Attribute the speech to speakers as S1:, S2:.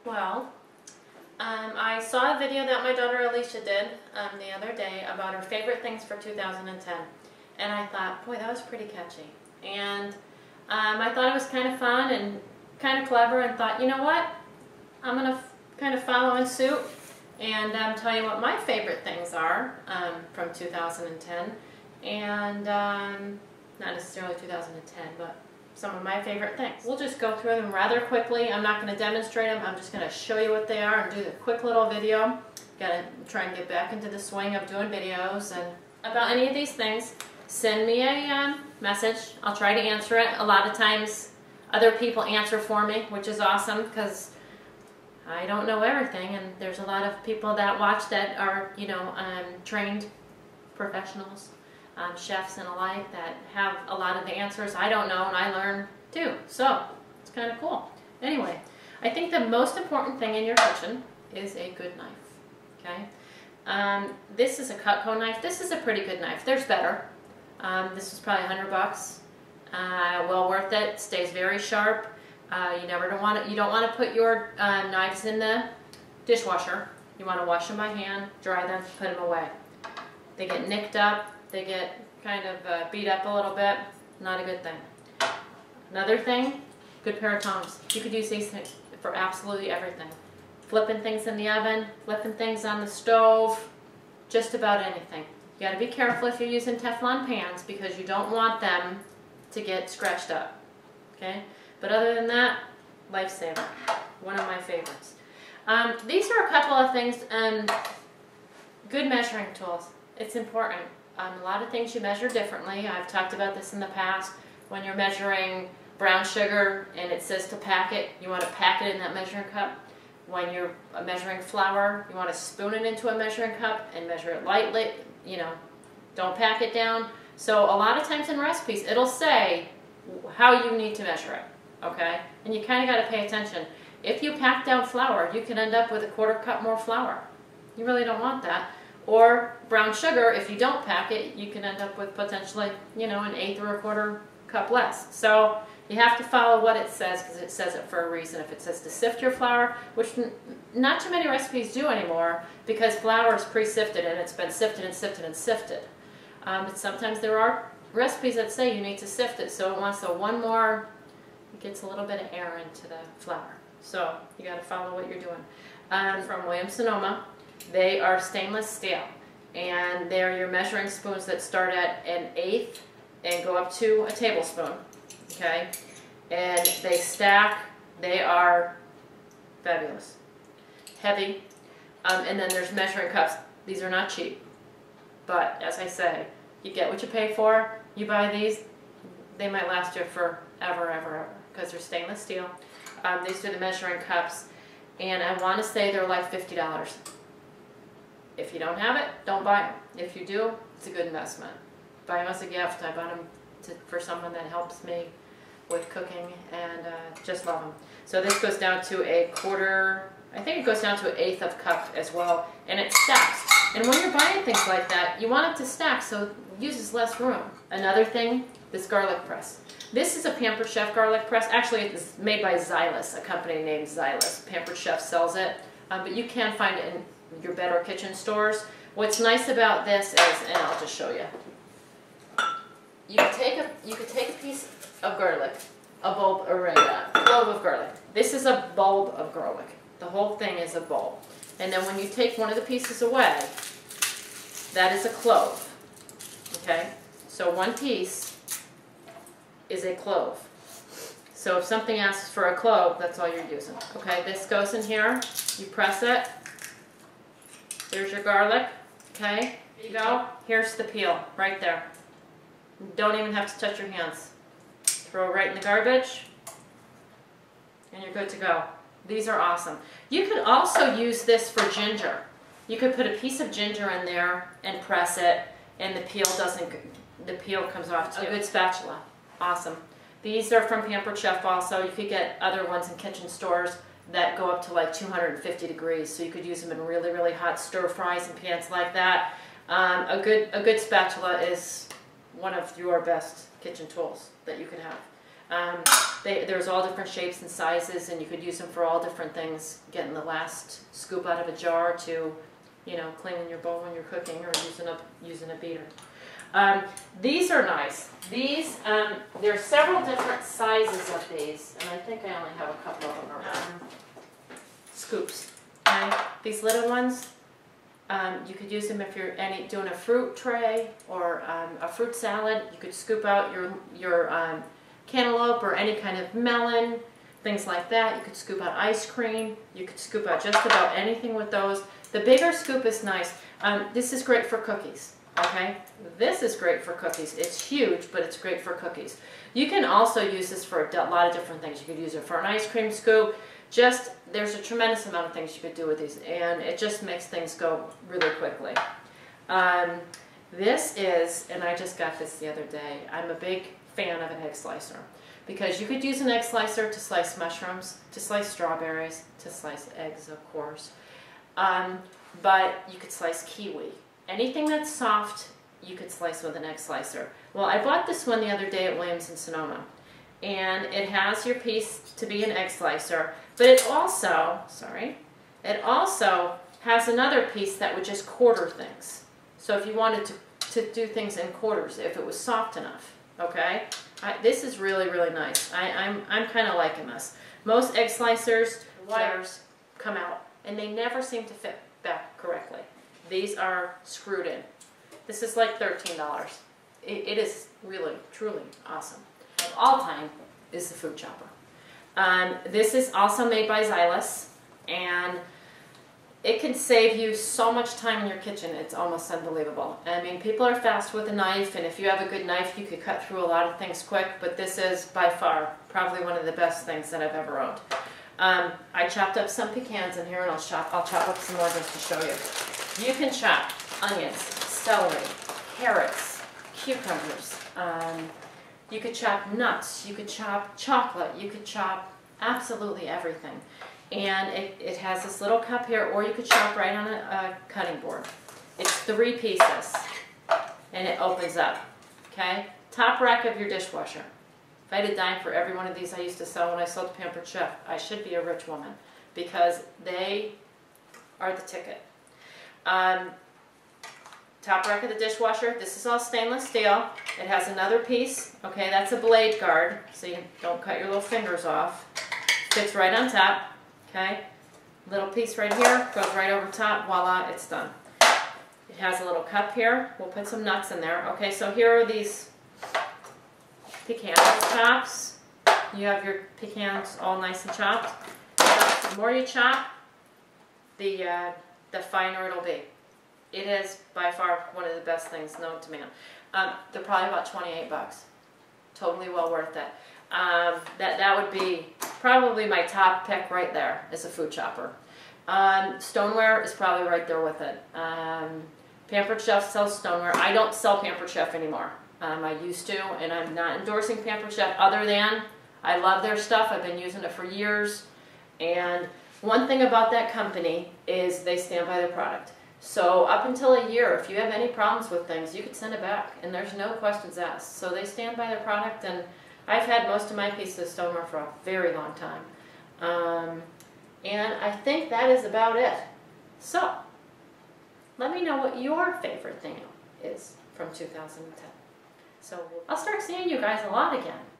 S1: Well, I saw a video that my daughter Alicia did the other day about her favorite things for 2010. And I thought, boy, that was pretty catchy. And I thought it was kind of fun and kind of clever, and thought, you know what? I'm going to kind of follow in suit and tell you what my favorite things are from 2010. And not necessarily 2010, but some of my favorite things. We'll just go through them rather quickly. I'm not going to demonstrate them. I'm just going to show you what they are and do the quick little video. Got to try and get back into the swing of doing videos. And about any of these things, send me a message. I'll try to answer it. A lot of times other people answer for me, which is awesome because I don't know everything, and there's a lot of people that watch that are, you know, trained professionals. Chefs and alike that have a lot of the answers I don't know, and I learn too. So it's kind of cool. Anyway, I think the most important thing in your kitchen is a good knife. Okay, this is a Cutco knife. This is a pretty good knife. There's better. This is probably $100. Well worth it. Stays very sharp. You don't want to put your knives in the dishwasher. You want to wash them by hand, dry them, put them away. They get nicked up. They get kind of beat up a little bit. Not a good thing. Another thing, good pair of tongs. You could use these things for absolutely everything. Flipping things in the oven, flipping things on the stove, just about anything. You got to be careful if you're using Teflon pans because you don't want them to get scratched up. Okay? But other than that, lifesaver. One of my favorites. These are a couple of things. Good measuring tools. It's important. A lot of things you measure differently. I've talked about this in the past. When you're measuring brown sugar and it says to pack it, you want to pack it in that measuring cup. When you're measuring flour, you want to spoon it into a measuring cup and measure it lightly. You know, don't pack it down. So a lot of times in recipes, it'll say how you need to measure it. Okay? And you kind of got to pay attention. If you pack down flour, you can end up with a 1/4 cup more flour. You really don't want that. Or brown sugar, if you don't pack it, you can end up with potentially, you know, 1/8 or a 1/4 cup less. So you have to follow what it says because it says it for a reason. If it says to sift your flour, which not too many recipes do anymore because flour is pre-sifted and it's been sifted and sifted and sifted. But sometimes there are recipes that say you need to sift it, so it wants a one more, it gets a little bit of air into the flour. So you got to follow what you're doing. From Williams-Sonoma. They are stainless steel, and they're your measuring spoons that start at 1/8 and go up to a tablespoon, okay? And they stack. They are fabulous. Heavy. And then there's measuring cups. These are not cheap, but as I say, you get what you pay for. You buy these, they might last you forever, ever, ever, because they're stainless steel. These are the measuring cups, and I want to say they're like $50. If you don't have it, don't buy them. If you do, it's a good investment. Buy them as a gift. I bought them for someone that helps me with cooking, and just love them. So this goes down to a 1/4, I think it goes down to 1/8 of cup as well, and it stacks. And when you're buying things like that, you want it to stack so it uses less room. Another thing, this garlic press. This is a Pampered Chef garlic press. Actually, it's made by Xylus, a company named Xylus. Pampered Chef sells it, but you can find it in your better kitchen stores. What's nice about this is, and I'll just show you. You could take a piece of garlic, a bulb or a clove of garlic. This is a bulb of garlic. The whole thing is a bulb. And then when you take one of the pieces away, that is a clove. Okay? So one piece is a clove. So if something asks for a clove, that's all you're using. Okay, this goes in here. You press it. There's your garlic, okay? There you go. Here's the peel, right there. Don't even have to touch your hands. Throw it right in the garbage, and you're good to go. These are awesome. You could also use this for ginger. You could put a piece of ginger in there and press it, and the peel comes off too. A good spatula. Awesome. These are from Pampered Chef also. You could get other ones in kitchen stores that go up to like 250 degrees, so you could use them in really, really hot stir fries and pans like that. A good spatula is one of your best kitchen tools that you can have. There's all different shapes and sizes, and you could use them for all different things. Getting the last scoop out of a jar to, you know, cleaning your bowl when you're cooking, or using a beater. These are nice. These, there's several different sizes of these, and I think I only have a couple of them around. Scoops. Okay? These little ones, you could use them if you're doing a fruit tray or a fruit salad. You could scoop out your cantaloupe or any kind of melon, things like that. You could scoop out ice cream. You could scoop out just about anything with those. The bigger scoop is nice. This is great for cookies. Okay, this is great for cookies. It's huge, but it's great for cookies. You can also use this for a lot of different things. You could use it for an ice cream scoop. There's a tremendous amount of things you could do with these, and it just makes things go really quickly. This is, and I just got this the other day, I'm a big fan of an egg slicer, because you could use an egg slicer to slice mushrooms, to slice strawberries, to slice eggs, of course, but you could slice kiwi. Anything that's soft, you could slice with an egg slicer. Well, I bought this one the other day at Williams & Sonoma, and it has your piece to be an egg slicer, but it also has another piece that would just quarter things. So if you wanted to do things in quarters, if it was soft enough, okay? This is really, really nice. I'm kind of liking this. Most egg slicers, the wires come out, and they never seem to fit back correctly. These are screwed in. This is like $13. It is really, truly awesome. Of all time is the food chopper. This is also made by Xylus, and it can save you so much time in your kitchen. It's almost unbelievable. I mean, people are fast with a knife, and if you have a good knife, you could cut through a lot of things quick, but this is by far probably one of the best things that I've ever owned. I chopped up some pecans in here, and I'll chop up some more just to show you. You can chop onions, celery, carrots, cucumbers. You could chop nuts. You could chop chocolate. You could chop absolutely everything. And it has this little cup here, or you could chop right on a cutting board. It's 3 pieces, and it opens up. Okay? Top rack of your dishwasher. If I had a dime for every one of these I used to sell when I sold to Pampered Chef, I should be a rich woman, because they are the ticket. Top rack of the dishwasher. This is all stainless steel. It has another piece. Okay, that's a blade guard, so you don't cut your little fingers off. Fits right on top. Okay, little piece right here, goes right over top. Voila, it's done. It has a little cup here. We'll put some nuts in there. Okay, so here are these pecan chops. You have your pecans all nice and chopped. The more you chop, the finer it'll be. It is by far one of the best things known to man. They're probably about 28 bucks. Totally well worth it. That would be probably my top pick right there as a food chopper. Stoneware is probably right there with it. Pampered Chef sells stoneware. I don't sell Pampered Chef anymore. I used to, and I'm not endorsing Pampered Chef other than I love their stuff. I've been using it for years. And one thing about that company is they stand by their product. So up until a year, if you have any problems with things, you could send it back, and there's no questions asked. So they stand by their product, and I've had most of my pieces of stoneware for a very long time. And I think that is about it. So let me know what your favorite thing is from 2010. So I'll start seeing you guys a lot again.